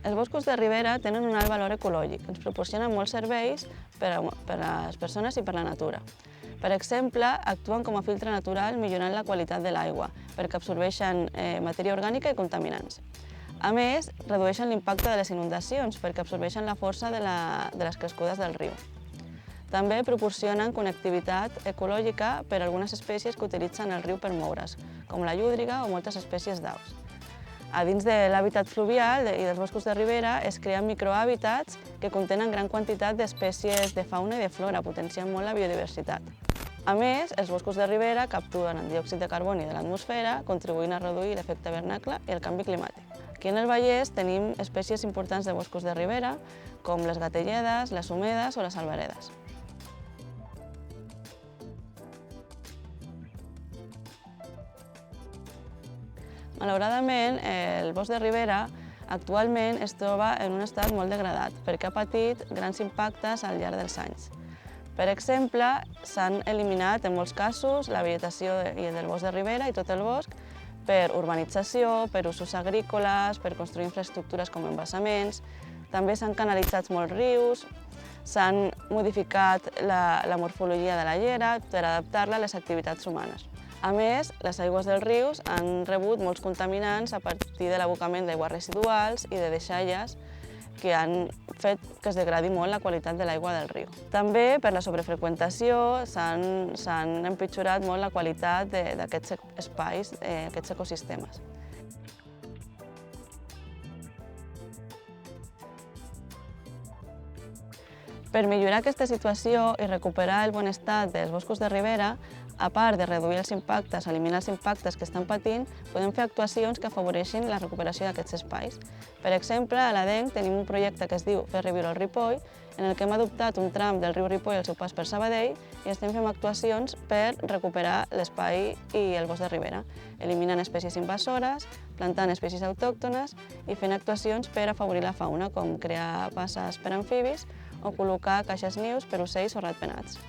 Els boscos de ribera tenen un alt valor ecològic, ens proporcionen molts serveis per a les persones i per la natura. Per exemple, actuen com a filtre natural millorant la qualitat de l'aigua, perquè absorbeixen matèria orgànica i contaminants. A més, redueixen l'impacte de les inundacions, perquè absorbeixen la força de les crescudes del riu. També proporcionen connectivitat ecològica per a algunes espècies que utilitzen el riu per moure's, com la llúdriga o moltes espècies d'aus. A dins de l'hàbitat fluvial i dels boscos de ribera es creen microhàbitats que contenen gran quantitat d'espècies de fauna i de flora, potenciant molt la biodiversitat. A més, els boscos de ribera capturen el diòxid de carboni de l'atmosfera, contribuint a reduir l'efecte hivernacle i el canvi climàtic. Aquí en el Vallès tenim espècies importants de boscos de ribera, com les gatelledes, les humedes o les alberedes. Malauradament, el bosc de ribera actualment es troba en un estat molt degradat perquè ha patit grans impactes al llarg dels anys. Per exemple, s'han eliminat en molts casos la vegetació del bosc de ribera i tot el bosc per urbanització, per usos agrícoles, per construir infraestructures com embassaments. També s'han canalitzat molts rius, s'han modificat la morfologia de la llera per adaptar-la a les activitats humanes. A més, les aigües dels rius han rebut molts contaminants a partir de l'abocament d'aigües residuals i de deixalles que han fet que es degradi molt la qualitat de l'aigua del riu. També, per la sobrefreqüentació, s'han empitjorat molt la qualitat d'aquests espais, aquests ecosistemes. Per millorar aquesta situació i recuperar el bon estat dels boscos de ribera, a part de reduir els impactes, eliminar els impactes que estan patint, podem fer actuacions que afavoreixin la recuperació d'aquests espais. Per exemple, a l'Adenc tenim un projecte que es diu Fer reviure el Ripoll, en el que hem adoptat un tram del riu Ripoll al seu pas per Sabadell i estem fent actuacions per recuperar l'espai i el bosc de ribera, eliminant espècies invasores, plantant espècies autòctones i fent actuacions per afavorir la fauna, com crear passes per amfibis o col·locar caixes nius per ocells o ratpenats.